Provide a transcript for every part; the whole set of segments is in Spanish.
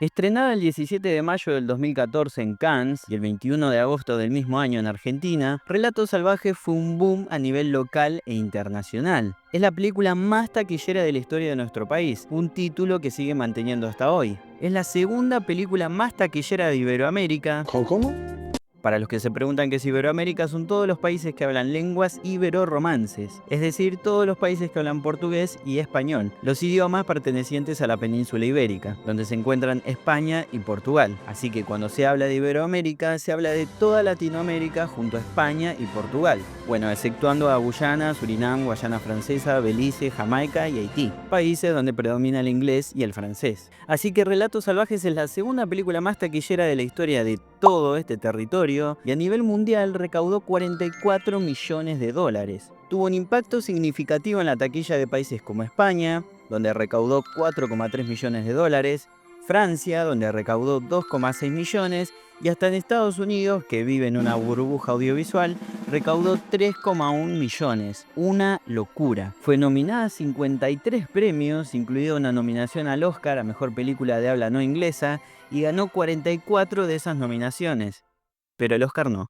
Estrenada el 17 de mayo del 2014 en Cannes y el 21 de agosto del mismo año en Argentina, Relatos Salvajes fue un boom a nivel local e internacional. Es la película más taquillera de la historia de nuestro país, un título que sigue manteniendo hasta hoy. Es la segunda película más taquillera de Iberoamérica. ¿Cómo? Para los que se preguntan qué es Iberoamérica, son todos los países que hablan lenguas ibero-romances, es decir, todos los países que hablan portugués y español, los idiomas pertenecientes a la península ibérica, donde se encuentran España y Portugal. Así que cuando se habla de Iberoamérica, se habla de toda Latinoamérica junto a España y Portugal. Bueno, exceptuando a Guyana, Surinam, Guayana Francesa, Belice, Jamaica y Haití, países donde predomina el inglés y el francés. Así que Relatos Salvajes es la segunda película más taquillera de la historia de todo este territorio y a nivel mundial recaudó 44 millones de dólares. Tuvo un impacto significativo en la taquilla de países como España, donde recaudó 4,3 millones de dólares, Francia, donde recaudó 2,6 millones, y hasta en Estados Unidos, que vive en una burbuja audiovisual, recaudó 3,1 millones. Una locura. Fue nominada a 53 premios, incluida una nominación al Oscar a Mejor Película de Habla No Inglesa, y ganó 44 de esas nominaciones. Pero el Oscar no.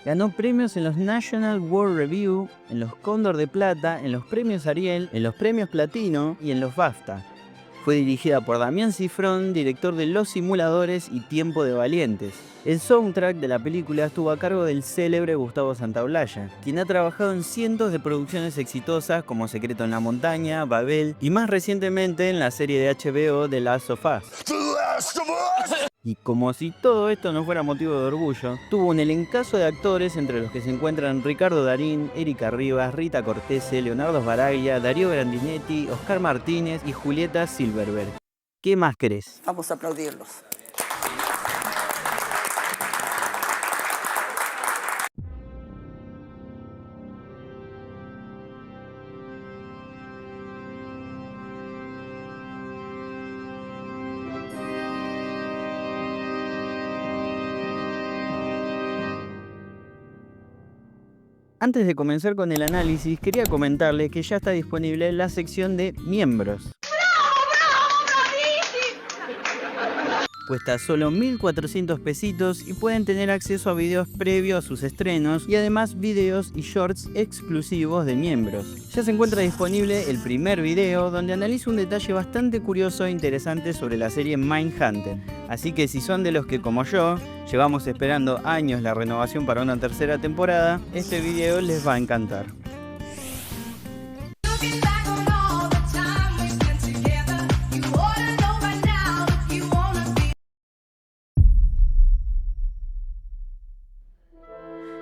Ganó premios en los National World Review, en los Cóndor de Plata, en los premios Ariel, en los premios Platino y en los BAFTA. Fue dirigida por Damián Cifrón, director de Los Simuladores y Tiempo de Valientes. El soundtrack de la película estuvo a cargo del célebre Gustavo Santaolalla, quien ha trabajado en cientos de producciones exitosas como Secreto en la Montaña, Babel y más recientemente en la serie de HBO The Last of Us. Y como si todo esto no fuera motivo de orgullo, tuvo un elencazo de actores entre los que se encuentran Ricardo Darín, Erika Rivas, Rita Cortese, Leonardo Sbaraglia, Darío Grandinetti, Oscar Martínez y Julieta Silverberg. ¿Qué más querés? Vamos a aplaudirlos. Antes de comenzar con el análisis, quería comentarles que ya está disponible la sección de miembros. Cuesta solo 1.400 pesitos y pueden tener acceso a videos previos a sus estrenos y además videos y shorts exclusivos de miembros. Ya se encuentra disponible el primer video donde analizo un detalle bastante curioso e interesante sobre la serie Mindhunter. Así que si son de los que como yo llevamos esperando años la renovación para una tercera temporada, este video les va a encantar.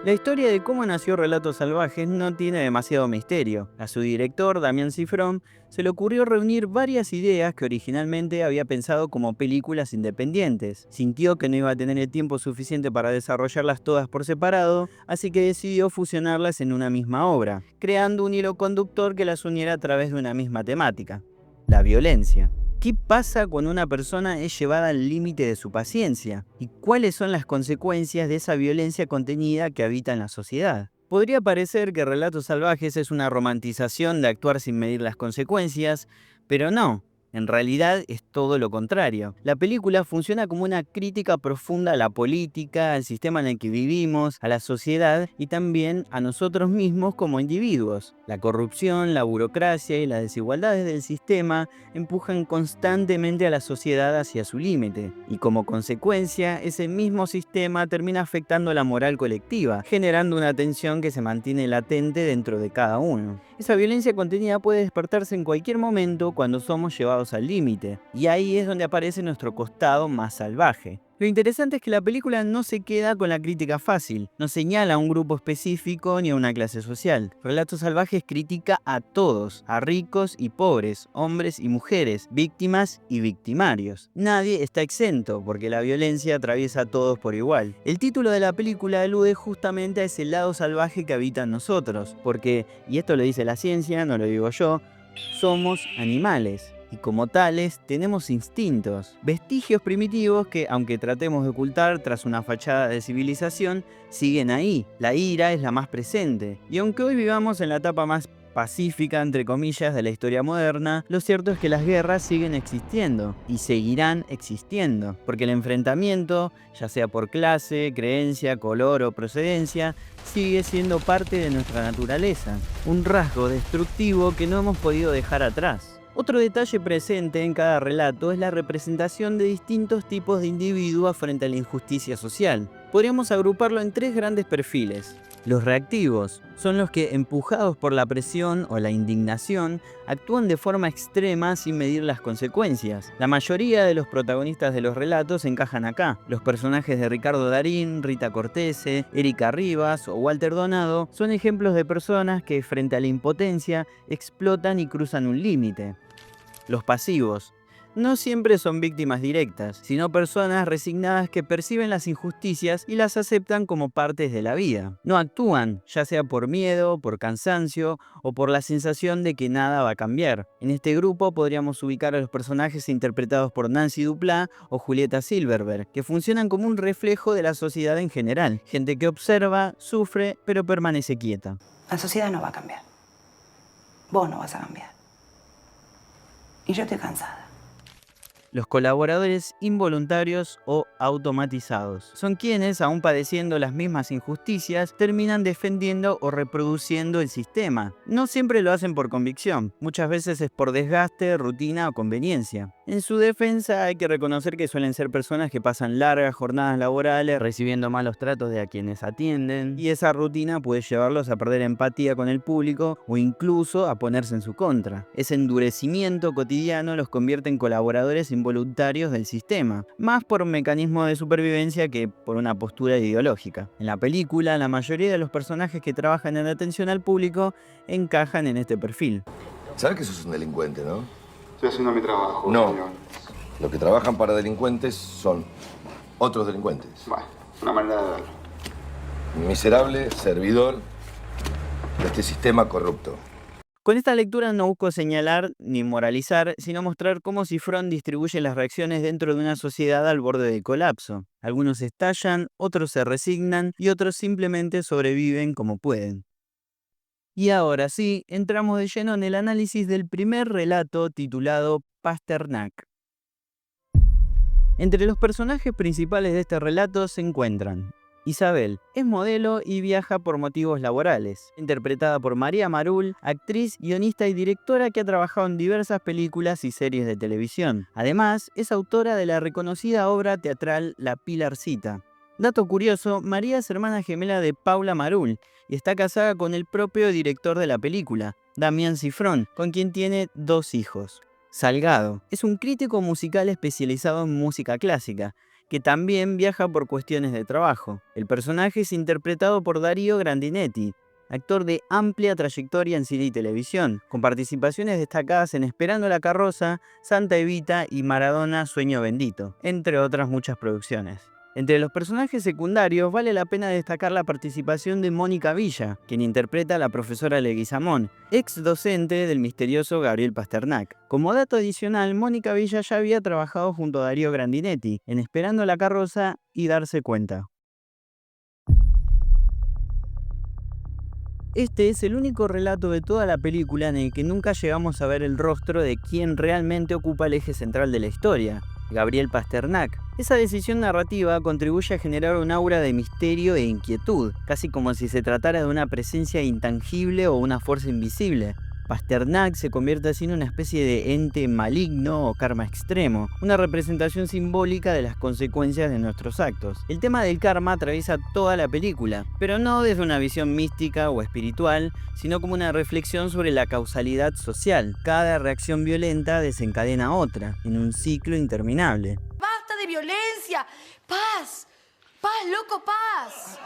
La historia de cómo nació Relatos Salvajes no tiene demasiado misterio. A su director, Damián Cifrón, se le ocurrió reunir varias ideas que originalmente había pensado como películas independientes. Sintió que no iba a tener el tiempo suficiente para desarrollarlas todas por separado, así que decidió fusionarlas en una misma obra, creando un hilo conductor que las uniera a través de una misma temática: la violencia. ¿Qué pasa cuando una persona es llevada al límite de su paciencia? ¿Y cuáles son las consecuencias de esa violencia contenida que habita en la sociedad? Podría parecer que Relatos Salvajes es una romantización de actuar sin medir las consecuencias, pero no. En realidad es todo lo contrario. La película funciona como una crítica profunda a la política, al sistema en el que vivimos, a la sociedad y también a nosotros mismos como individuos. La corrupción, la burocracia y las desigualdades del sistema empujan constantemente a la sociedad hacia su límite, y como consecuencia, ese mismo sistema termina afectando la moral colectiva, generando una tensión que se mantiene latente dentro de cada uno. Esa violencia contenida puede despertarse en cualquier momento cuando somos llevados al límite, y ahí es donde aparece nuestro costado más salvaje. Lo interesante es que la película no se queda con la crítica fácil, no señala a un grupo específico ni a una clase social. Relatos Salvajes critica a todos, a ricos y pobres, hombres y mujeres, víctimas y victimarios. Nadie está exento, porque la violencia atraviesa a todos por igual. El título de la película alude justamente a ese lado salvaje que habita en nosotros, porque, y esto lo dice la ciencia, no lo digo yo, somos animales. Y como tales, tenemos instintos, vestigios primitivos que, aunque tratemos de ocultar tras una fachada de civilización, siguen ahí. La ira es la más presente. Y aunque hoy vivamos en la etapa más pacífica, entre comillas, de la historia moderna, lo cierto es que las guerras siguen existiendo y seguirán existiendo, porque el enfrentamiento, ya sea por clase, creencia, color o procedencia, sigue siendo parte de nuestra naturaleza, un rasgo destructivo que no hemos podido dejar atrás. Otro detalle presente en cada relato es la representación de distintos tipos de individuos frente a la injusticia social. Podríamos agruparlo en 3 grandes perfiles. Los reactivos son los que, empujados por la presión o la indignación, actúan de forma extrema sin medir las consecuencias. La mayoría de los protagonistas de los relatos encajan acá. Los personajes de Ricardo Darín, Rita Cortese, Erika Rivas o Walter Donado son ejemplos de personas que, frente a la impotencia, explotan y cruzan un límite. Los pasivos no siempre son víctimas directas, sino personas resignadas que perciben las injusticias y las aceptan como partes de la vida. No actúan, ya sea por miedo, por cansancio o por la sensación de que nada va a cambiar. En este grupo podríamos ubicar a los personajes interpretados por Nancy Duplá o Julieta Silverberg, que funcionan como un reflejo de la sociedad en general. Gente que observa, sufre, pero permanece quieta. La sociedad no va a cambiar. Vos no vas a cambiar. Y yo estoy cansada. Los colaboradores involuntarios o automatizados son quienes, aun padeciendo las mismas injusticias, terminan defendiendo o reproduciendo el sistema. No siempre lo hacen por convicción, muchas veces es por desgaste, rutina o conveniencia. En su defensa hay que reconocer que suelen ser personas que pasan largas jornadas laborales recibiendo malos tratos de a quienes atienden, y esa rutina puede llevarlos a perder empatía con el público o incluso a ponerse en su contra. Ese endurecimiento cotidiano los convierte en colaboradores involuntarios del sistema, más por un mecanismo de supervivencia que por una postura ideológica. En la película, la mayoría de los personajes que trabajan en atención al público encajan en este perfil. ¿Sabes que sos un delincuente, no? Estoy haciendo mi trabajo, No. señor. Los que trabajan para delincuentes son otros delincuentes. Bueno, una manera de verlo. Miserable servidor de este sistema corrupto. Con esta lectura no busco señalar ni moralizar, sino mostrar cómo Cifrón distribuye las reacciones dentro de una sociedad al borde del colapso. Algunos estallan, otros se resignan y otros simplemente sobreviven como pueden. Y ahora sí, entramos de lleno en el análisis del primer relato titulado Pasternak. Entre los personajes principales de este relato se encuentran Isabel. Es modelo y viaja por motivos laborales. Interpretada por María Marul, actriz, guionista y directora que ha trabajado en diversas películas y series de televisión. Además, es autora de la reconocida obra teatral La Pilarcita. Dato curioso, María es hermana gemela de Paula Marul y está casada con el propio director de la película, Damián Cifrón, con quien tiene 2 hijos. Salgado es un crítico musical especializado en música clásica, que también viaja por cuestiones de trabajo. El personaje es interpretado por Darío Grandinetti, actor de amplia trayectoria en cine y televisión, con participaciones destacadas en Esperando la carroza, Santa Evita y Maradona Sueño bendito, entre otras muchas producciones. Entre los personajes secundarios vale la pena destacar la participación de Mónica Villa, quien interpreta a la profesora Leguizamón, ex docente del misterioso Gabriel Pasternak. Como dato adicional, Mónica Villa ya había trabajado junto a Darío Grandinetti en Esperando la carroza y Darse cuenta. Este es el único relato de toda la película en el que nunca llegamos a ver el rostro de quien realmente ocupa el eje central de la historia, Gabriel Pasternak. Esa decisión narrativa contribuye a generar un aura de misterio e inquietud, casi como si se tratara de una presencia intangible o una fuerza invisible. Pasternak se convierte así en una especie de ente maligno o karma extremo, una representación simbólica de las consecuencias de nuestros actos. El tema del karma atraviesa toda la película, pero no desde una visión mística o espiritual, sino como una reflexión sobre la causalidad social. Cada reacción violenta desencadena otra, en un ciclo interminable. ¡Basta de violencia! ¡Paz! ¡Paz, loco, paz!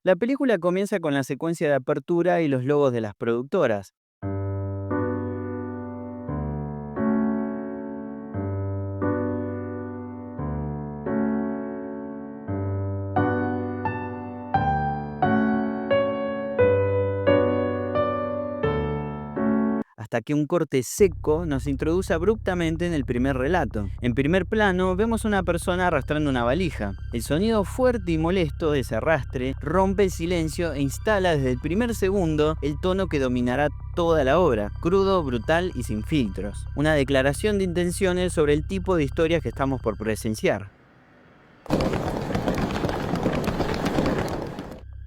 La película comienza con la secuencia de apertura y los logos de las productoras. hasta que un corte seco nos introduce abruptamente en el primer relato. En primer plano vemos a una persona arrastrando una valija. El sonido fuerte y molesto de ese arrastre rompe el silencio e instala desde el primer segundo el tono que dominará toda la obra, crudo, brutal y sin filtros. Una declaración de intenciones sobre el tipo de historias que estamos por presenciar.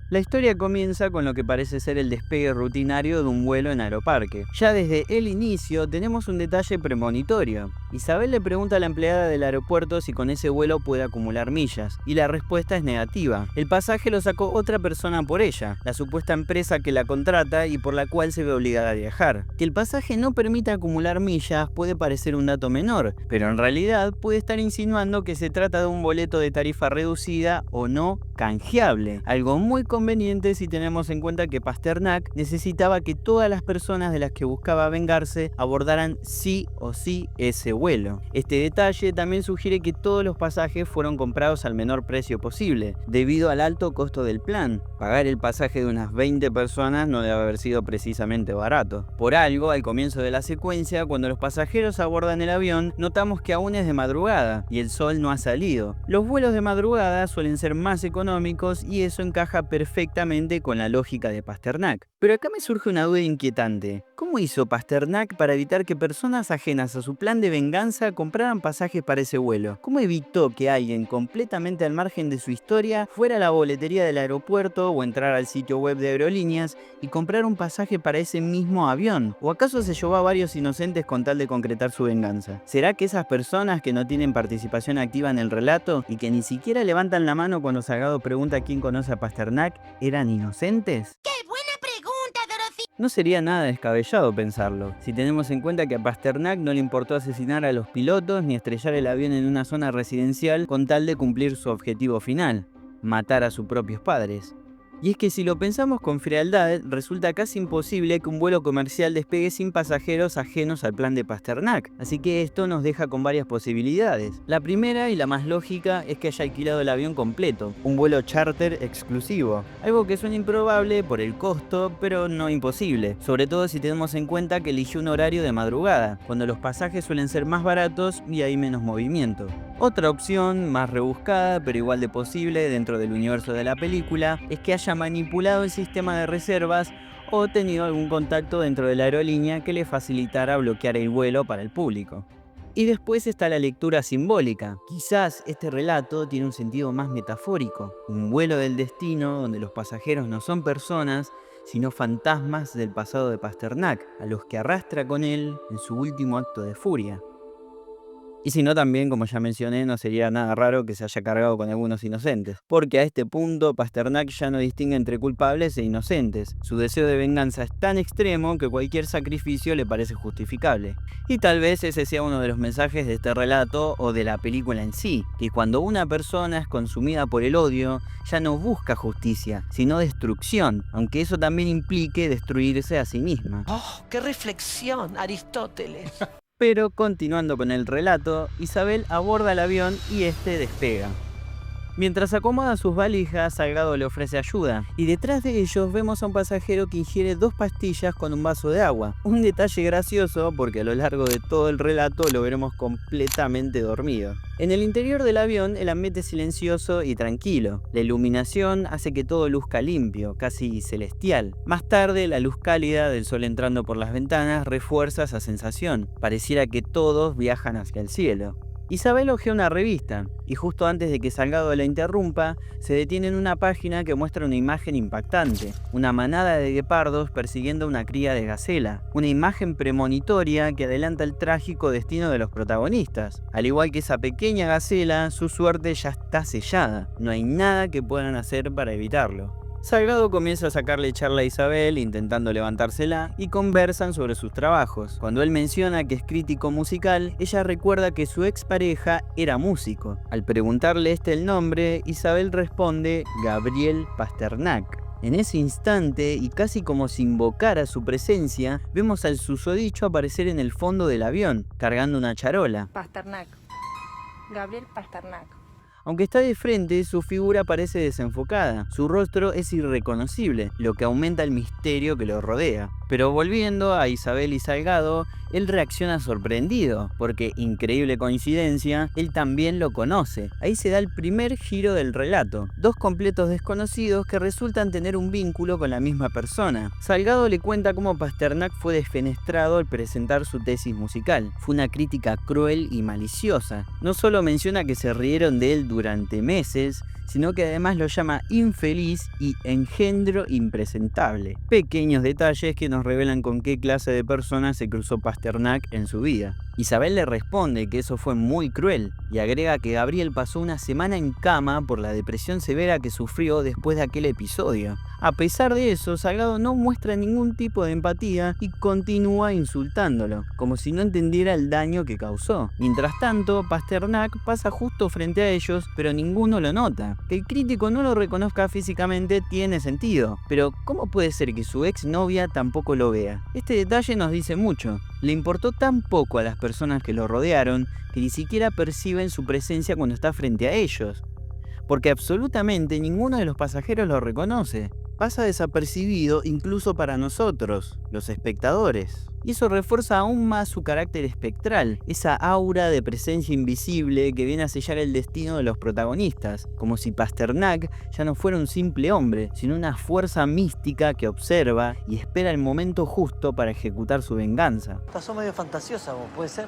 La historia comienza con lo que parece ser el despegue rutinario de un vuelo en Aeroparque. Ya desde el inicio tenemos un detalle premonitorio. Isabel le pregunta a la empleada del aeropuerto si con ese vuelo puede acumular millas, y la respuesta es negativa. El pasaje lo sacó otra persona por ella, la supuesta empresa que la contrata y por la cual se ve obligada a viajar. Que el pasaje no permita acumular millas puede parecer un dato menor, pero en realidad puede estar insinuando que se trata de un boleto de tarifa reducida o no canjeable, algo muy conveniente si tenemos en cuenta que Pasternak necesitaba que todas las personas de las que buscaba vengarse abordaran sí o sí ese vuelo. Este detalle también sugiere que todos los pasajes fueron comprados al menor precio posible, debido al alto costo del plan. Pagar el pasaje de unas 20 personas no debe haber sido precisamente barato. Por algo, al comienzo de la secuencia, cuando los pasajeros abordan el avión, notamos que aún es de madrugada y el sol no ha salido. Los vuelos de madrugada suelen ser más económicos y eso encaja perfectamente con la lógica de Pasternak. Pero acá me surge una duda inquietante. ¿Cómo hizo Pasternak para evitar que personas ajenas a su plan de venganza compraran pasajes para ese vuelo? ¿Cómo evitó que alguien completamente al margen de su historia fuera a la boletería del aeropuerto o entrar al sitio web de aerolíneas y comprar un pasaje para ese mismo avión? ¿O acaso se llevó a varios inocentes con tal de concretar su venganza? ¿Será que esas personas que no tienen participación activa en el relato y que ni siquiera levantan la mano cuando Salgado pregunta quién conoce a Pasternak eran inocentes? No sería nada descabellado pensarlo, si tenemos en cuenta que a Pasternak no le importó asesinar a los pilotos ni estrellar el avión en una zona residencial con tal de cumplir su objetivo final, matar a sus propios padres. Y es que si lo pensamos con frialdad, resulta casi imposible que un vuelo comercial despegue sin pasajeros ajenos al plan de Pasternak, así que esto nos deja con varias posibilidades. La primera y la más lógica es que haya alquilado el avión completo, un vuelo charter exclusivo, algo que suena improbable por el costo, pero no imposible, sobre todo si tenemos en cuenta que eligió un horario de madrugada, cuando los pasajes suelen ser más baratos y hay menos movimiento. Otra opción, más rebuscada pero igual de posible dentro del universo de la película, es que haya manipulado el sistema de reservas o tenido algún contacto dentro de la aerolínea que le facilitara bloquear el vuelo para el público. Y después está la lectura simbólica. Quizás este relato tiene un sentido más metafórico, un vuelo del destino donde los pasajeros no son personas, sino fantasmas del pasado de Pasternak, a los que arrastra con él en su último acto de furia. Y si no, también, como ya mencioné, no sería nada raro que se haya cargado con algunos inocentes, porque a este punto Pasternak ya no distingue entre culpables e inocentes. Su deseo de venganza es tan extremo que cualquier sacrificio le parece justificable. Y tal vez ese sea uno de los mensajes de este relato o de la película en sí, que cuando una persona es consumida por el odio, ya no busca justicia, sino destrucción, aunque eso también implique destruirse a sí misma. ¡Oh, qué reflexión, Aristóteles! Pero continuando con el relato, Isabel aborda el avión y este despega. Mientras acomoda sus valijas, Salgado le ofrece ayuda, y detrás de ellos vemos a un pasajero que ingiere 2 pastillas con un vaso de agua. Un detalle gracioso porque a lo largo de todo el relato lo veremos completamente dormido. En el interior del avión el ambiente es silencioso y tranquilo. La iluminación hace que todo luzca limpio, casi celestial. Más tarde, la luz cálida del sol entrando por las ventanas refuerza esa sensación. Pareciera que todos viajan hacia el cielo. Isabel hojea una revista y justo antes de que Salgado la interrumpa, se detiene en una página que muestra una imagen impactante, una manada de guepardos persiguiendo a una cría de gacela, una imagen premonitoria que adelanta el trágico destino de los protagonistas. Al igual que esa pequeña gacela, su suerte ya está sellada, no hay nada que puedan hacer para evitarlo. Salgado comienza a sacarle charla a Isabel intentando levantársela y conversan sobre sus trabajos. Cuando él menciona que es crítico musical, ella recuerda que su expareja era músico. Al preguntarle el nombre, Isabel responde Gabriel Pasternak. En ese instante, y casi como si invocara su presencia, vemos al susodicho aparecer en el fondo del avión, cargando una charola. Pasternak. Gabriel Pasternak. Aunque está de frente, su figura parece desenfocada, su rostro es irreconocible, lo que aumenta el misterio que lo rodea. Pero volviendo a Isabel y Salgado, él reacciona sorprendido, porque, increíble coincidencia, él también lo conoce. Ahí se da el primer giro del relato, dos completos desconocidos que resultan tener un vínculo con la misma persona. Salgado le cuenta cómo Pasternak fue defenestrado al presentar su tesis musical. Fue una crítica cruel y maliciosa. No solo menciona que se rieron de él durante meses, sino que además lo llama infeliz y engendro impresentable. Pequeños detalles que nos revelan con qué clase de persona se cruzó Pasternak en su vida. Isabel le responde que eso fue muy cruel y agrega que Gabriel pasó una semana en cama por la depresión severa que sufrió después de aquel episodio. A pesar de eso, Salgado no muestra ningún tipo de empatía y continúa insultándolo, como si no entendiera el daño que causó. Mientras tanto, Pasternak pasa justo frente a ellos, pero ninguno lo nota. Que el crítico no lo reconozca físicamente tiene sentido, pero ¿cómo puede ser que su exnovia tampoco lo vea? Este detalle nos dice mucho. Le importó tan poco a las personas que lo rodearon que ni siquiera perciben su presencia cuando está frente a ellos. Porque absolutamente ninguno de los pasajeros lo reconoce. Pasa desapercibido incluso para nosotros, los espectadores. Y eso refuerza aún más su carácter espectral, esa aura de presencia invisible que viene a sellar el destino de los protagonistas, como si Pasternak ya no fuera un simple hombre, sino una fuerza mística que observa y espera el momento justo para ejecutar su venganza. Pasó medio fantasiosa vos, ¿puede ser?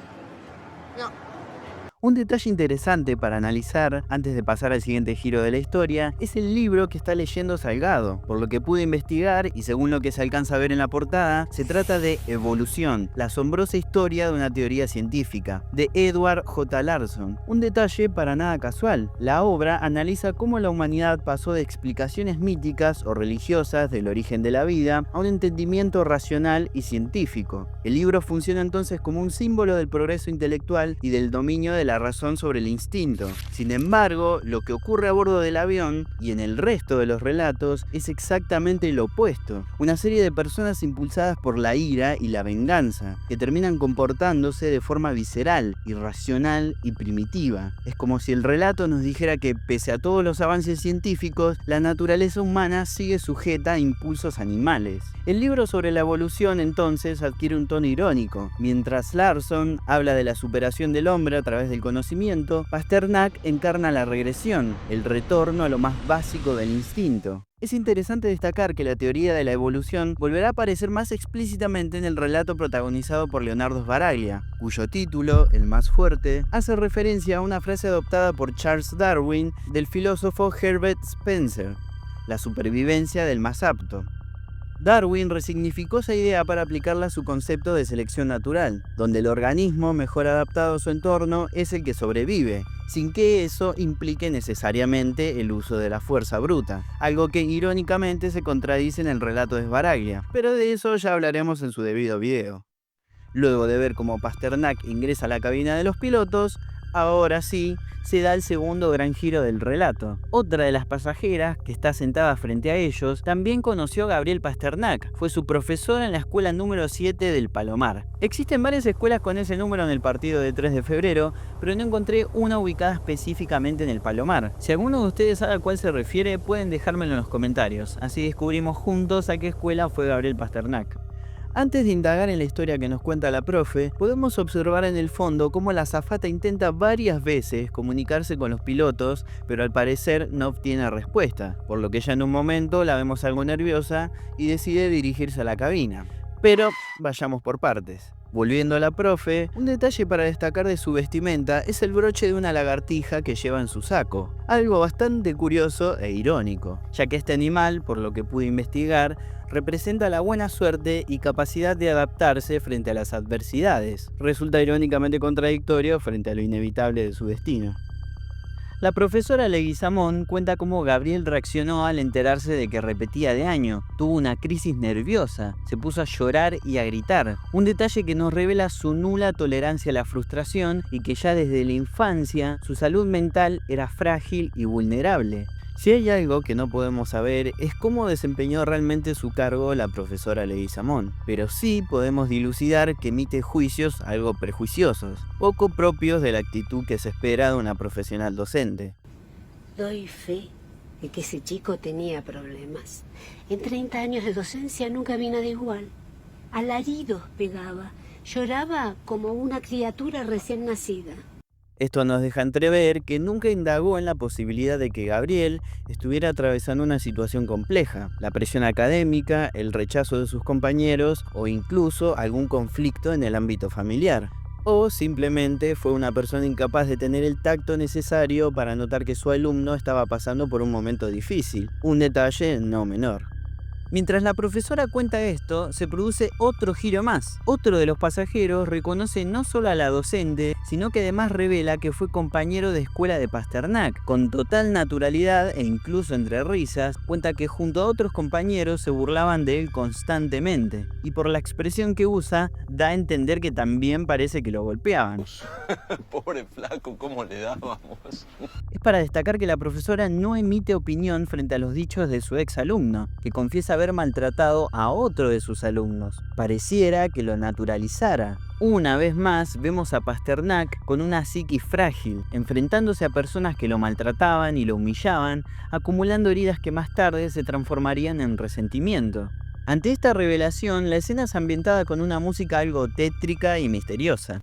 Un detalle interesante para analizar, antes de pasar al siguiente giro de la historia, es el libro que está leyendo Salgado. Por lo que pude investigar, y según lo que se alcanza a ver en la portada, se trata de Evolución, la asombrosa historia de una teoría científica, de Edward J. Larson. Un detalle para nada casual. La obra analiza cómo la humanidad pasó de explicaciones míticas o religiosas del origen de la vida a un entendimiento racional y científico. El libro funciona entonces como un símbolo del progreso intelectual y del dominio de la razón sobre el instinto. Sin embargo, lo que ocurre a bordo del avión y en el resto de los relatos es exactamente lo opuesto. Una serie de personas impulsadas por la ira y la venganza, que terminan comportándose de forma visceral, irracional y primitiva. Es como si el relato nos dijera que, pese a todos los avances científicos, la naturaleza humana sigue sujeta a impulsos animales. El libro sobre la evolución entonces adquiere un tono irónico. Mientras Larson habla de la superación del hombre a través del conocimiento, Pasternak encarna la regresión, el retorno a lo más básico del instinto. Es interesante destacar que la teoría de la evolución volverá a aparecer más explícitamente en el relato protagonizado por Leonardo Sbaraglia, cuyo título, El más fuerte, hace referencia a una frase adoptada por Charles Darwin del filósofo Herbert Spencer: la supervivencia del más apto. Darwin resignificó esa idea para aplicarla a su concepto de selección natural, donde el organismo mejor adaptado a su entorno es el que sobrevive, sin que eso implique necesariamente el uso de la fuerza bruta, algo que irónicamente se contradice en el relato de Sbaraglia, pero de eso ya hablaremos en su debido video. Luego de ver cómo Pasternak ingresa a la cabina de los pilotos, ahora sí, se da el segundo gran giro del relato. Otra de las pasajeras, que está sentada frente a ellos, también conoció a Gabriel Pasternak. Fue su profesora en la escuela número 7 del Palomar. Existen varias escuelas con ese número en el partido de 3 de febrero, pero no encontré una ubicada específicamente en el Palomar. Si alguno de ustedes sabe a cuál se refiere, pueden dejármelo en los comentarios. Así descubrimos juntos a qué escuela fue Gabriel Pasternak. Antes de indagar en la historia que nos cuenta la profe, podemos observar en el fondo cómo la azafata intenta varias veces comunicarse con los pilotos, pero al parecer no obtiene respuesta, por lo que ya en un momento la vemos algo nerviosa y decide dirigirse a la cabina. Pero vayamos por partes. Volviendo a la profe, un detalle para destacar de su vestimenta es el broche de una lagartija que lleva en su saco, algo bastante curioso e irónico, ya que este animal, por lo que pude investigar, representa la buena suerte y capacidad de adaptarse frente a las adversidades. Resulta irónicamente contradictorio frente a lo inevitable de su destino. La profesora Leguizamón cuenta cómo Gabriel reaccionó al enterarse de que repetía de año. Tuvo una crisis nerviosa, se puso a llorar y a gritar. Un detalle que nos revela su nula tolerancia a la frustración y que ya desde la infancia su salud mental era frágil y vulnerable. Si hay algo que no podemos saber es cómo desempeñó realmente su cargo la profesora Leguizamón, pero sí podemos dilucidar que emite juicios algo prejuiciosos, poco propios de la actitud que se espera de una profesional docente. Doy fe de que ese chico tenía problemas. En 30 años de docencia nunca vi nada igual. Alaridos pegaba, lloraba como una criatura recién nacida. Esto nos deja entrever que nunca indagó en la posibilidad de que Gabriel estuviera atravesando una situación compleja, la presión académica, el rechazo de sus compañeros o incluso algún conflicto en el ámbito familiar. O simplemente fue una persona incapaz de tener el tacto necesario para notar que su alumno estaba pasando por un momento difícil, un detalle no menor. Mientras la profesora cuenta esto, se produce otro giro más. Otro de los pasajeros reconoce no solo a la docente, sino que además revela que fue compañero de escuela de Pasternak. Con total naturalidad e incluso entre risas, cuenta que junto a otros compañeros se burlaban de él constantemente. Y por la expresión que usa, da a entender que también parece que lo golpeaban. Pobre flaco, ¿cómo le dábamos? Es para destacar que la profesora no emite opinión frente a los dichos de su ex alumno, que confiesa haber maltratado a otro de sus alumnos. Pareciera que lo naturalizara. Una vez más vemos a Pasternak con una psiquis frágil, enfrentándose a personas que lo maltrataban y lo humillaban, acumulando heridas que más tarde se transformarían en resentimiento. Ante esta revelación, la escena es ambientada con una música algo tétrica y misteriosa.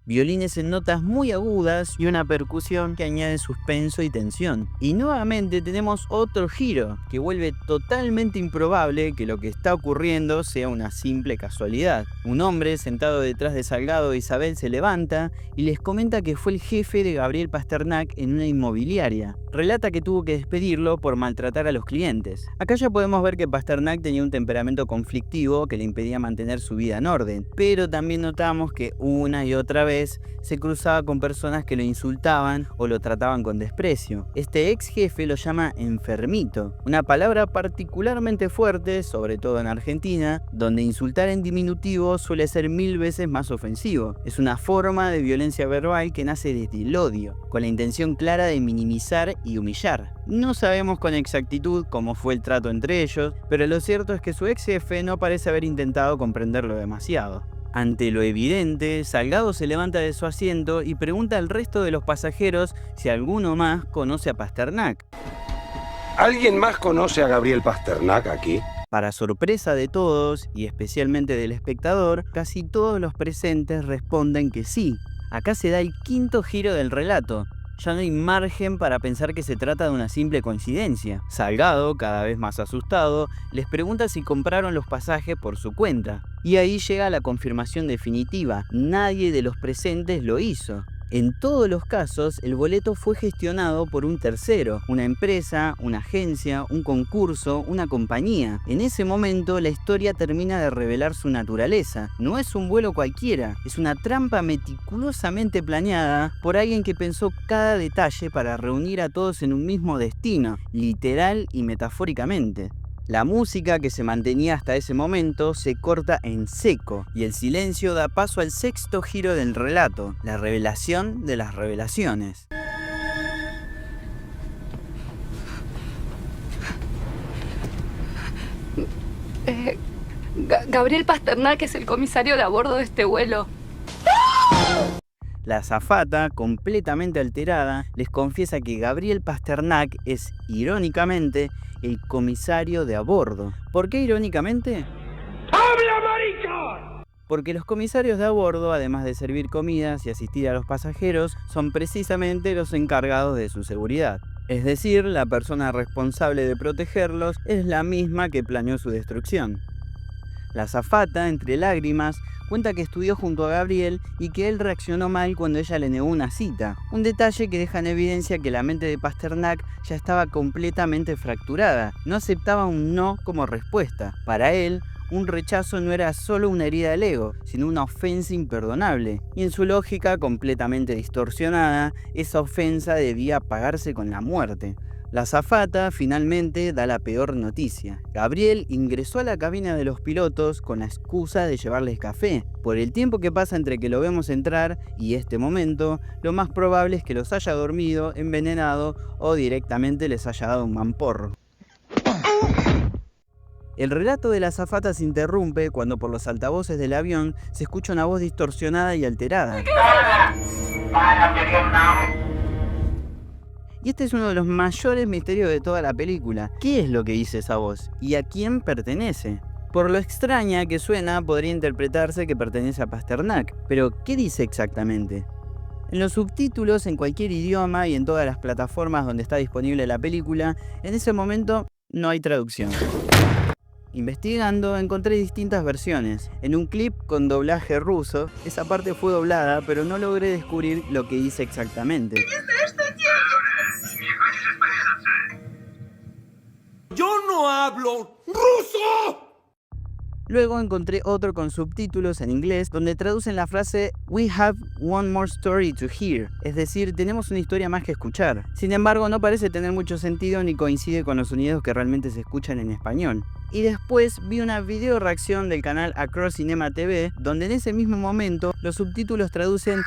Violines en notas muy agudas y una percusión que añade suspenso y tensión. Y nuevamente tenemos otro giro que vuelve totalmente improbable que lo que está ocurriendo sea una simple casualidad. Un hombre sentado detrás de Salgado e Isabel se levanta y les comenta que fue el jefe de Gabriel Pasternak en una inmobiliaria. Relata que tuvo que despedirlo por maltratar a los clientes. Acá ya podemos ver que Pasternak tenía un temperamento conflictivo que le impedía mantener su vida en orden, pero también notamos que una y otra vez se cruzaba con personas que lo insultaban o lo trataban con desprecio. Este ex jefe lo llama enfermito, una palabra particularmente fuerte, sobre todo en Argentina, donde insultar en diminutivo suele ser 1000 veces más ofensivo. Es una forma de violencia verbal que nace desde el odio, con la intención clara de minimizar y humillar. No sabemos con exactitud cómo fue el trato entre ellos, pero lo cierto es que su ex jefe no parece haber intentado comprenderlo demasiado. Ante lo evidente, Salgado se levanta de su asiento y pregunta al resto de los pasajeros si alguno más conoce a Pasternak. ¿Alguien más conoce a Gabriel Pasternak aquí? Para sorpresa de todos, y especialmente del espectador, casi todos los presentes responden que sí. Acá se da el quinto giro del relato. Ya no hay margen para pensar que se trata de una simple coincidencia. Salgado, cada vez más asustado, les pregunta si compraron los pasajes por su cuenta. Y ahí llega la confirmación definitiva: nadie de los presentes lo hizo. En todos los casos, el boleto fue gestionado por un tercero, una empresa, una agencia, un concurso, una compañía. En ese momento, la historia termina de revelar su naturaleza. No es un vuelo cualquiera, es una trampa meticulosamente planeada por alguien que pensó cada detalle para reunir a todos en un mismo destino, literal y metafóricamente. La música que se mantenía hasta ese momento se corta en seco y el silencio da paso al sexto giro del relato, la revelación de las revelaciones. Gabriel Pasternak es el comisario de a bordo de este vuelo. La azafata, completamente alterada, les confiesa que Gabriel Pasternak es, irónicamente, el comisario de a bordo. ¿Por qué irónicamente? ¡Habla, marica! Porque los comisarios de a bordo, además de servir comidas y asistir a los pasajeros, son precisamente los encargados de su seguridad. Es decir, la persona responsable de protegerlos es la misma que planeó su destrucción. La azafata, entre lágrimas, cuenta que estudió junto a Gabriel y que él reaccionó mal cuando ella le negó una cita. Un detalle que deja en evidencia que la mente de Pasternak ya estaba completamente fracturada. No aceptaba un no como respuesta. Para él, un rechazo no era solo una herida del ego, sino una ofensa imperdonable. Y en su lógica completamente distorsionada, esa ofensa debía pagarse con la muerte. La azafata finalmente da la peor noticia. Gabriel ingresó a la cabina de los pilotos con la excusa de llevarles café. Por el tiempo que pasa entre que lo vemos entrar y este momento, lo más probable es que los haya dormido, envenenado o directamente les haya dado un mamporro. El relato de la azafata se interrumpe cuando por los altavoces del avión se escucha una voz distorsionada y alterada. Y este es uno de los mayores misterios de toda la película. ¿Qué es lo que dice esa voz? ¿Y a quién pertenece? Por lo extraña que suena, podría interpretarse que pertenece a Pasternak. Pero, ¿qué dice exactamente? En los subtítulos, en cualquier idioma y en todas las plataformas donde está disponible la película, en ese momento no hay traducción. Investigando, encontré distintas versiones. En un clip con doblaje ruso, esa parte fue doblada, pero no logré descubrir lo que dice exactamente. ¡Yo no hablo ruso! Luego encontré otro con subtítulos en inglés donde traducen la frase "We have one more story to hear", es decir, tenemos una historia más que escuchar. Sin embargo, no parece tener mucho sentido ni coincide con los sonidos que realmente se escuchan en español. Y después vi una video reacción del canal Across Cinema TV, donde en ese mismo momento los subtítulos traducen.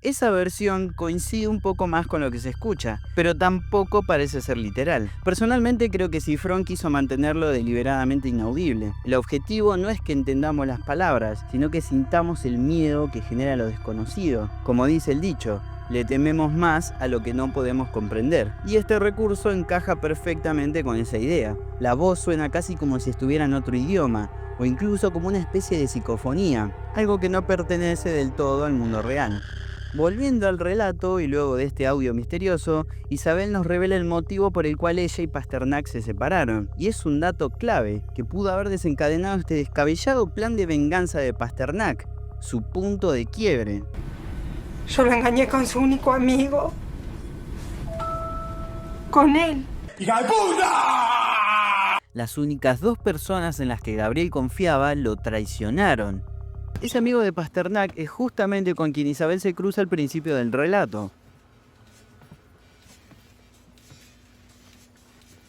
Esa versión coincide un poco más con lo que se escucha, pero tampoco parece ser literal. Personalmente creo que Cifrón quiso mantenerlo deliberadamente inaudible. El objetivo no es que entendamos las palabras, sino que sintamos el miedo que genera lo desconocido. Como dice el dicho, le tememos más a lo que no podemos comprender. Y este recurso encaja perfectamente con esa idea. La voz suena casi como si estuviera en otro idioma, o incluso como una especie de psicofonía, algo que no pertenece del todo al mundo real. Volviendo al relato y luego de este audio misterioso, Isabel nos revela el motivo por el cual ella y Pasternak se separaron. Y es un dato clave que pudo haber desencadenado este descabellado plan de venganza de Pasternak, su punto de quiebre. Yo lo engañé con su único amigo. Con él. ¡Hija de puta! Las únicas dos personas en las que Gabriel confiaba lo traicionaron. Ese amigo de Pasternak es justamente con quien Isabel se cruza al principio del relato.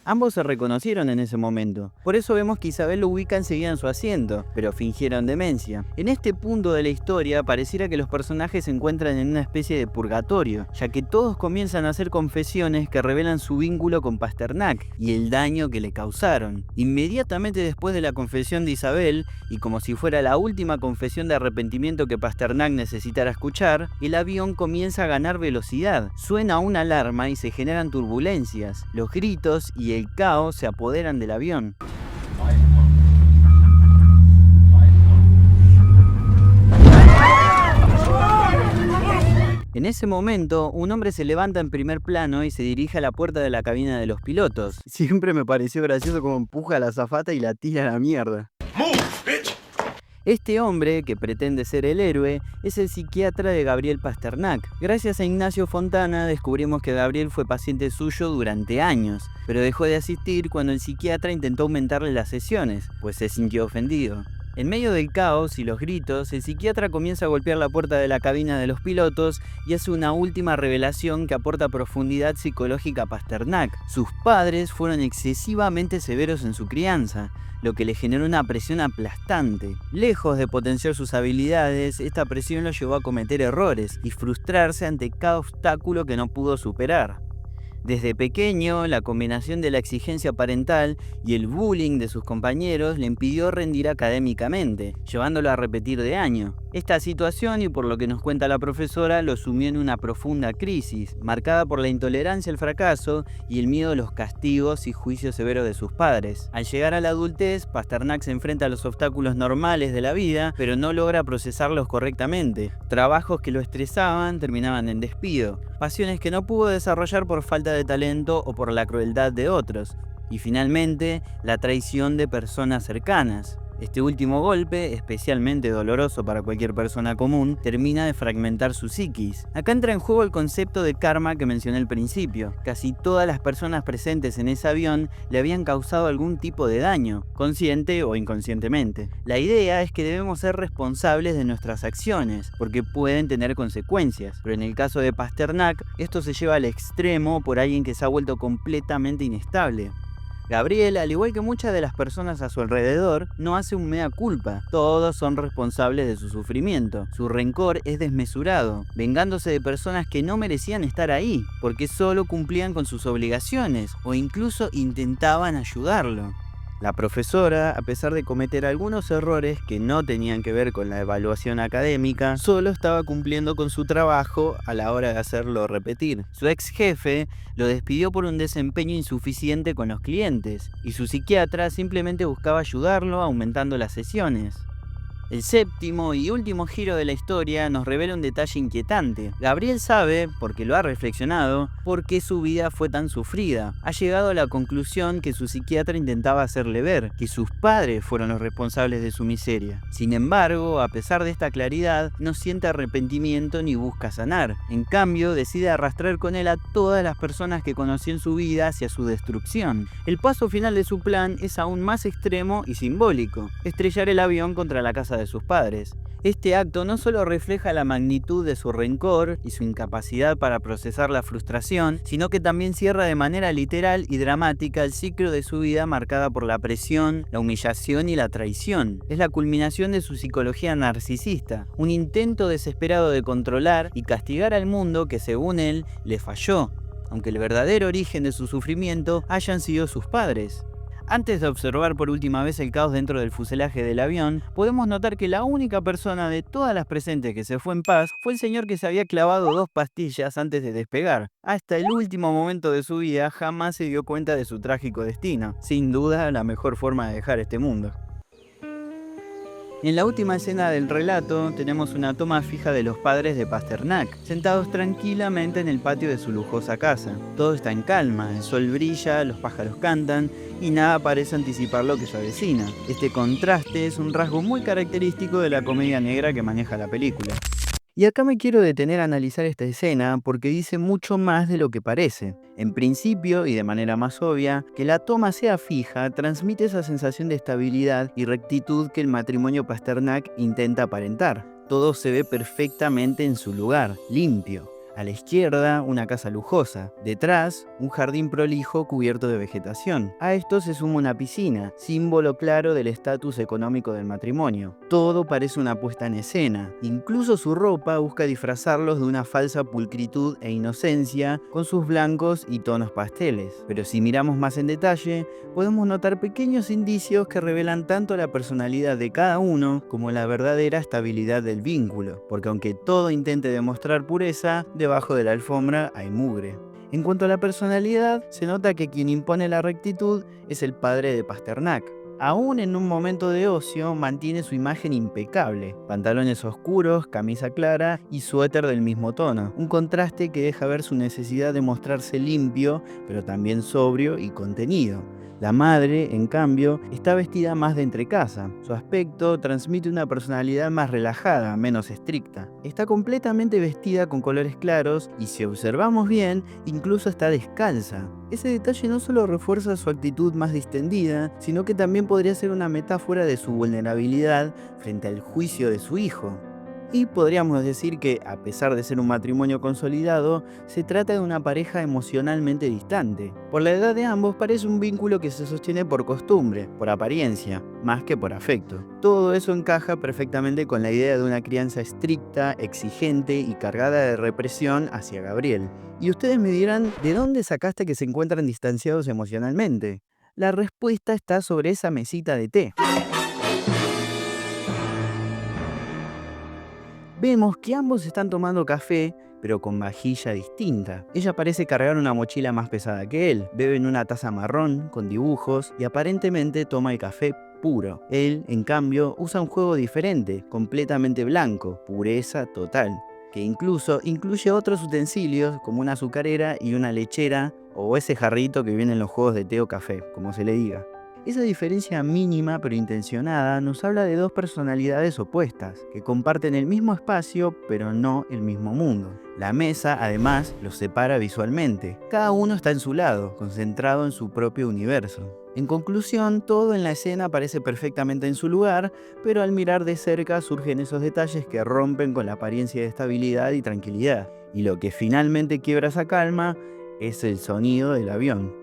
Ambos se reconocieron en ese momento, por eso vemos que Isabel lo ubica enseguida en su asiento, pero fingieron demencia. En este punto de la historia pareciera que los personajes se encuentran en una especie de purgatorio, ya que todos comienzan a hacer confesiones que revelan su vínculo con Pasternak y el daño que le causaron. Inmediatamente después de la confesión de Isabel, y como si fuera la última confesión de arrepentimiento que Pasternak necesitara escuchar, el avión comienza a ganar velocidad, suena una alarma y se generan turbulencias, los gritos y el caos se apoderan del avión. En ese momento, un hombre se levanta en primer plano y se dirige a la puerta de la cabina de los pilotos. Siempre me pareció gracioso cómo empuja a la azafata y la tira a la mierda. Este hombre, que pretende ser el héroe, es el psiquiatra de Gabriel Pasternak. Gracias a Ignacio Fontana descubrimos que Gabriel fue paciente suyo durante años, pero dejó de asistir cuando el psiquiatra intentó aumentarle las sesiones, pues se sintió ofendido. En medio del caos y los gritos, el psiquiatra comienza a golpear la puerta de la cabina de los pilotos y hace una última revelación que aporta profundidad psicológica a Pasternak. Sus padres fueron excesivamente severos en su crianza, lo que le generó una presión aplastante. Lejos de potenciar sus habilidades, esta presión lo llevó a cometer errores y frustrarse ante cada obstáculo que no pudo superar. Desde pequeño, la combinación de la exigencia parental y el bullying de sus compañeros le impidió rendir académicamente, llevándolo a repetir de año. Esta situación, y por lo que nos cuenta la profesora, lo sumió en una profunda crisis, marcada por la intolerancia al fracaso y el miedo a los castigos y juicios severos de sus padres. Al llegar a la adultez, Pasternak se enfrenta a los obstáculos normales de la vida, pero no logra procesarlos correctamente. Trabajos que lo estresaban terminaban en despido. Pasiones que no pudo desarrollar por falta de talento o por la crueldad de otros. Y finalmente, la traición de personas cercanas. Este último golpe, especialmente doloroso para cualquier persona común, termina de fragmentar su psiquis. Acá entra en juego el concepto de karma que mencioné al principio. Casi todas las personas presentes en ese avión le habían causado algún tipo de daño, consciente o inconscientemente. La idea es que debemos ser responsables de nuestras acciones, porque pueden tener consecuencias. Pero en el caso de Pasternak, esto se lleva al extremo por alguien que se ha vuelto completamente inestable. Gabriel, al igual que muchas de las personas a su alrededor, no hace un mea culpa. Todos son responsables de su sufrimiento. Su rencor es desmesurado, vengándose de personas que no merecían estar ahí, porque solo cumplían con sus obligaciones o incluso intentaban ayudarlo. La profesora, a pesar de cometer algunos errores que no tenían que ver con la evaluación académica, solo estaba cumpliendo con su trabajo a la hora de hacerlo repetir. Su ex jefe lo despidió por un desempeño insuficiente con los clientes, y su psiquiatra simplemente buscaba ayudarlo aumentando las sesiones. El séptimo y último giro de la historia nos revela un detalle inquietante. Gabriel sabe, porque lo ha reflexionado, por qué su vida fue tan sufrida. Ha llegado a la conclusión que su psiquiatra intentaba hacerle ver que sus padres fueron los responsables de su miseria. Sin embargo, a pesar de esta claridad, no siente arrepentimiento ni busca sanar. En cambio, decide arrastrar con él a todas las personas que conoció en su vida hacia su destrucción. El paso final de su plan es aún más extremo y simbólico: estrellar el avión contra la casa de sus padres. Este acto no solo refleja la magnitud de su rencor y su incapacidad para procesar la frustración, sino que también cierra de manera literal y dramática el ciclo de su vida marcada por la presión, la humillación y la traición. Es la culminación de su psicología narcisista, un intento desesperado de controlar y castigar al mundo que, según él, le falló, aunque el verdadero origen de su sufrimiento hayan sido sus padres. Antes de observar por última vez el caos dentro del fuselaje del avión, podemos notar que la única persona de todas las presentes que se fue en paz fue el señor que se había clavado 2 pastillas antes de despegar. Hasta el último momento de su vida jamás se dio cuenta de su trágico destino. Sin duda, la mejor forma de dejar este mundo. En la última escena del relato tenemos una toma fija de los padres de Pasternak, sentados tranquilamente en el patio de su lujosa casa. Todo está en calma, el sol brilla, los pájaros cantan y nada parece anticipar lo que se avecina. Este contraste es un rasgo muy característico de la comedia negra que maneja la película. Y acá me quiero detener a analizar esta escena porque dice mucho más de lo que parece. En principio, y de manera más obvia, que la toma sea fija transmite esa sensación de estabilidad y rectitud que el matrimonio Pasternak intenta aparentar. Todo se ve perfectamente en su lugar, limpio. A la izquierda, una casa lujosa. Detrás, un jardín prolijo cubierto de vegetación. A esto se suma una piscina, símbolo claro del estatus económico del matrimonio. Todo parece una puesta en escena. Incluso su ropa busca disfrazarlos de una falsa pulcritud e inocencia con sus blancos y tonos pasteles. Pero si miramos más en detalle, podemos notar pequeños indicios que revelan tanto la personalidad de cada uno como la verdadera estabilidad del vínculo. Porque aunque todo intente demostrar pureza, debajo de la alfombra hay mugre. En cuanto a la personalidad, se nota que quien impone la rectitud es el padre de Pasternak. Aún en un momento de ocio, mantiene su imagen impecable. Pantalones oscuros, camisa clara y suéter del mismo tono. Un contraste que deja ver su necesidad de mostrarse limpio, pero también sobrio y contenido. La madre, en cambio, está vestida más de entrecasa. Su aspecto transmite una personalidad más relajada, menos estricta. Está completamente vestida con colores claros y, si observamos bien, incluso está descalza. Ese detalle no solo refuerza su actitud más distendida, sino que también podría ser una metáfora de su vulnerabilidad frente al juicio de su hijo. Y podríamos decir que, a pesar de ser un matrimonio consolidado, se trata de una pareja emocionalmente distante. Por la edad de ambos parece un vínculo que se sostiene por costumbre, por apariencia, más que por afecto. Todo eso encaja perfectamente con la idea de una crianza estricta, exigente y cargada de represión hacia Gabriel. Y ustedes me dirán, ¿de dónde sacaste que se encuentran distanciados emocionalmente? La respuesta está sobre esa mesita de té. Vemos que ambos están tomando café, pero con vajilla distinta. Ella parece cargar una mochila más pesada que él. Bebe en una taza marrón, con dibujos, y aparentemente toma el café puro. Él, en cambio, usa un juego diferente, completamente blanco, pureza total, que incluso incluye otros utensilios como una azucarera y una lechera, o ese jarrito que viene en los juegos de té o café, como se le diga. Esa diferencia mínima pero intencionada nos habla de dos personalidades opuestas, que comparten el mismo espacio pero no el mismo mundo. La mesa, además, los separa visualmente. Cada uno está en su lado, concentrado en su propio universo. En conclusión, todo en la escena parece perfectamente en su lugar, pero al mirar de cerca surgen esos detalles que rompen con la apariencia de estabilidad y tranquilidad. Y lo que finalmente quiebra esa calma es el sonido del avión.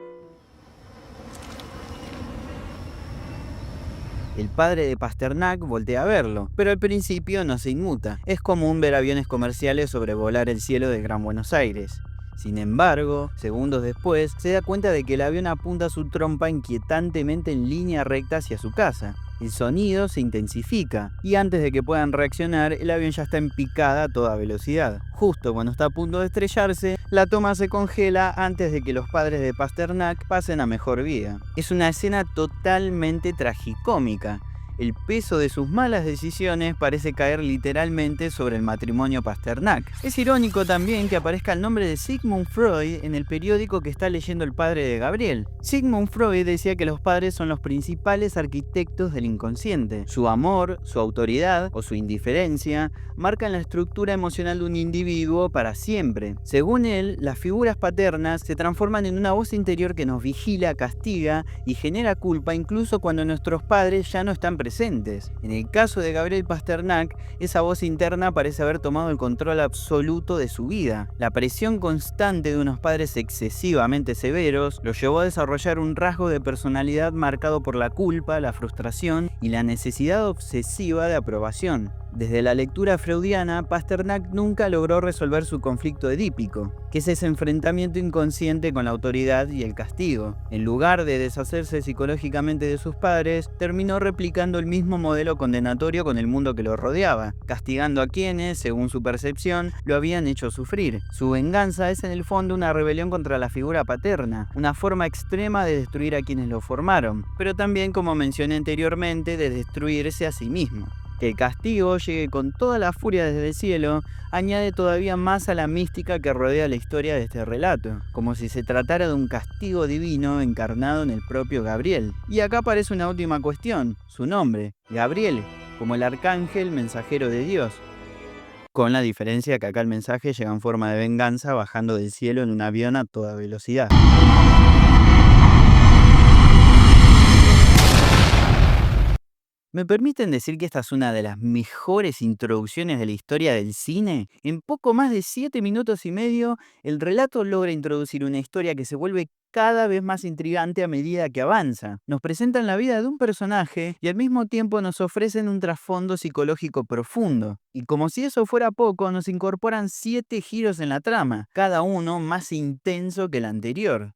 El padre de Pasternak voltea a verlo, pero al principio no se inmuta. Es común ver aviones comerciales sobrevolar el cielo del Gran Buenos Aires. Sin embargo, segundos después, se da cuenta de que el avión apunta su trompa inquietantemente en línea recta hacia su casa. El sonido se intensifica y antes de que puedan reaccionar, el avión ya está en picada a toda velocidad. Justo cuando está a punto de estrellarse, la toma se congela antes de que los padres de Pasternak pasen a mejor vida. Es una escena totalmente tragicómica. El peso de sus malas decisiones parece caer literalmente sobre el matrimonio Pasternak. Es irónico también que aparezca el nombre de Sigmund Freud en el periódico que está leyendo el padre de Gabriel. Sigmund Freud decía que los padres son los principales arquitectos del inconsciente. Su amor, su autoridad o su indiferencia marcan la estructura emocional de un individuo para siempre. Según él, las figuras paternas se transforman en una voz interior que nos vigila, castiga y genera culpa incluso cuando nuestros padres ya no están presentes. En el caso de Gabriel Pasternak, esa voz interna parece haber tomado el control absoluto de su vida. La presión constante de unos padres excesivamente severos lo llevó a desarrollar un rasgo de personalidad marcado por la culpa, la frustración y la necesidad obsesiva de aprobación. Desde la lectura freudiana, Pasternak nunca logró resolver su conflicto edípico, que es ese enfrentamiento inconsciente con la autoridad y el castigo. En lugar de deshacerse psicológicamente de sus padres, terminó replicando el mismo modelo condenatorio con el mundo que lo rodeaba, castigando a quienes, según su percepción, lo habían hecho sufrir. Su venganza es en el fondo una rebelión contra la figura paterna, una forma extrema de destruir a quienes lo formaron, pero también, como mencioné anteriormente, de destruirse a sí mismo. Que el castigo llegue con toda la furia desde el cielo añade todavía más a la mística que rodea la historia de este relato, como si se tratara de un castigo divino encarnado en el propio Gabriel. Y acá aparece una última cuestión, su nombre, Gabriel, como el arcángel mensajero de Dios. Con la diferencia que acá el mensaje llega en forma de venganza bajando del cielo en un avión a toda velocidad. ¿Me permiten decir que esta es una de las mejores introducciones de la historia del cine? En poco más de 7 minutos y medio, el relato logra introducir una historia que se vuelve cada vez más intrigante a medida que avanza. Nos presentan la vida de un personaje y al mismo tiempo nos ofrecen un trasfondo psicológico profundo. Y como si eso fuera poco, nos incorporan 7 giros en la trama, cada uno más intenso que el anterior.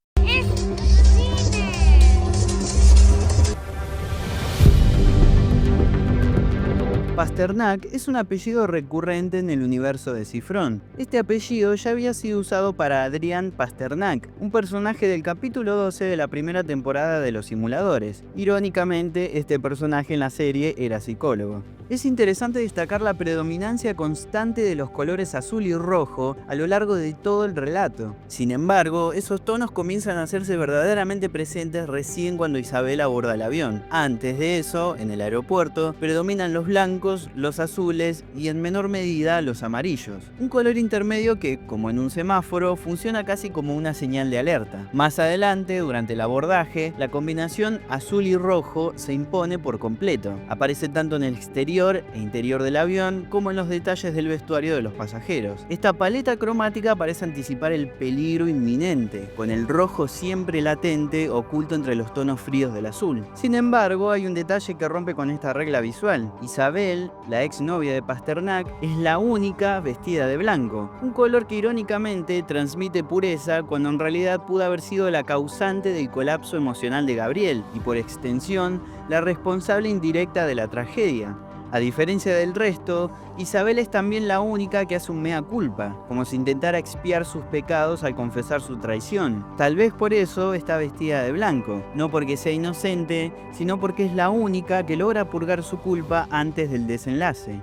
Pasternak es un apellido recurrente en el universo de Cifrón. Este apellido ya había sido usado para Adrián Pasternak, un personaje del capítulo 12 de la primera temporada de Los Simuladores. Irónicamente, este personaje en la serie era psicólogo. Es interesante destacar la predominancia constante de los colores azul y rojo a lo largo de todo el relato. Sin embargo, esos tonos comienzan a hacerse verdaderamente presentes recién cuando Isabel aborda el avión. Antes de eso, en el aeropuerto, predominan los blancos, los azules y en menor medida los amarillos. Un color intermedio que, como en un semáforo, funciona casi como una señal de alerta. Más adelante, durante el abordaje, la combinación azul y rojo se impone por completo. Aparece tanto en el exterior e interior del avión como en los detalles del vestuario de los pasajeros. Esta paleta cromática parece anticipar el peligro inminente, con el rojo siempre latente oculto entre los tonos fríos del azul. Sin embargo, hay un detalle que rompe con esta regla visual. Isabel, la exnovia de Pasternak, es la única vestida de blanco, un color que irónicamente transmite pureza cuando en realidad pudo haber sido la causante del colapso emocional de Gabriel y por extensión la responsable indirecta de la tragedia. A diferencia del resto, Isabel es también la única que hace un mea culpa, como si intentara expiar sus pecados al confesar su traición. Tal vez por eso está vestida de blanco, no porque sea inocente, sino porque es la única que logra purgar su culpa antes del desenlace.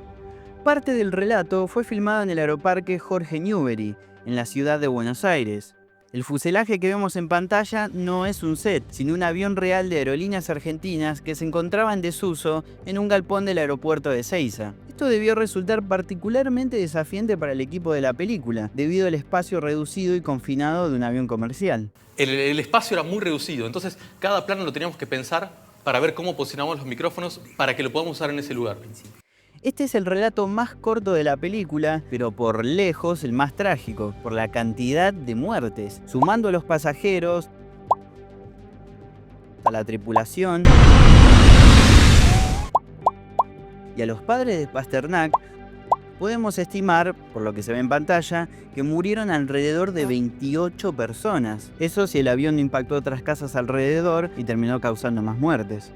Parte del relato fue filmado en el aeroparque Jorge Newbery, en la ciudad de Buenos Aires. El fuselaje que vemos en pantalla no es un set, sino un avión real de Aerolíneas Argentinas que se encontraba en desuso en un galpón del aeropuerto de Ezeiza. Esto debió resultar particularmente desafiante para el equipo de la película, debido al espacio reducido y confinado de un avión comercial. El espacio era muy reducido, entonces cada plano lo teníamos que pensar para ver cómo posicionamos los micrófonos para que lo podamos usar en ese lugar. Este es el relato más corto de la película, pero por lejos el más trágico, por la cantidad de muertes. Sumando a los pasajeros, a la tripulación, y a los padres de Pasternak podemos estimar, por lo que se ve en pantalla, que murieron alrededor de 28 personas. Eso si el avión no impactó otras casas alrededor y terminó causando más muertes.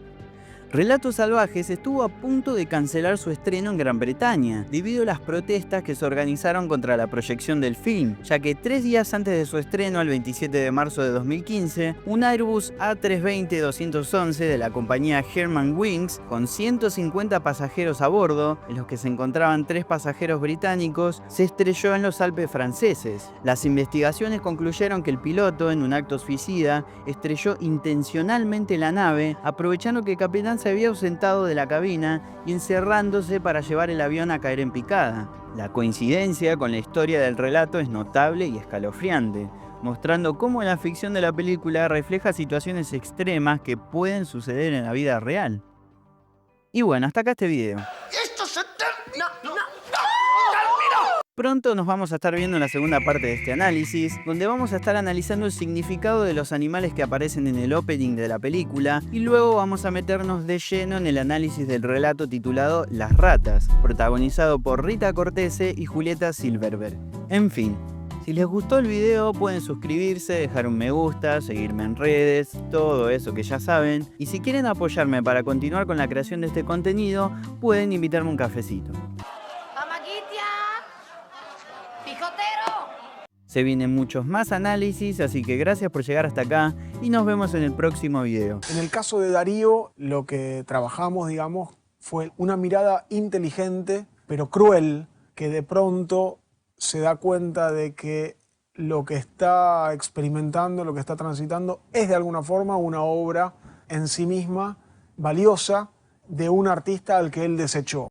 Relatos Salvajes estuvo a punto de cancelar su estreno en Gran Bretaña, debido a las protestas que se organizaron contra la proyección del film, ya que 3 días antes de su estreno, el 27 de marzo de 2015, un Airbus A320-211 de la compañía Germanwings, con 150 pasajeros a bordo, en los que se encontraban 3 pasajeros británicos, se estrelló en los Alpes franceses. Las investigaciones concluyeron que el piloto, en un acto suicida, estrelló intencionalmente la nave, aprovechando que el capitán se había ausentado de la cabina y encerrándose para llevar el avión a caer en picada. La coincidencia con la historia del relato es notable y escalofriante, mostrando cómo la ficción de la película refleja situaciones extremas que pueden suceder en la vida real. Y bueno, hasta acá este video. ¡Esto se termina! ¡No! Pronto nos vamos a estar viendo en la segunda parte de este análisis, donde vamos a estar analizando el significado de los animales que aparecen en el opening de la película, y luego vamos a meternos de lleno en el análisis del relato titulado Las ratas, protagonizado por Rita Cortese y Julieta Silverberg. En fin, si les gustó el video pueden suscribirse, dejar un me gusta, seguirme en redes, todo eso que ya saben, y si quieren apoyarme para continuar con la creación de este contenido, pueden invitarme un cafecito. Se vienen muchos más análisis, así que gracias por llegar hasta acá y nos vemos en el próximo video. En el caso de Darío, lo que trabajamos, digamos, fue una mirada inteligente, pero cruel, que de pronto se da cuenta de que lo que está experimentando, lo que está transitando, es de alguna forma una obra en sí misma valiosa de un artista al que él desechó.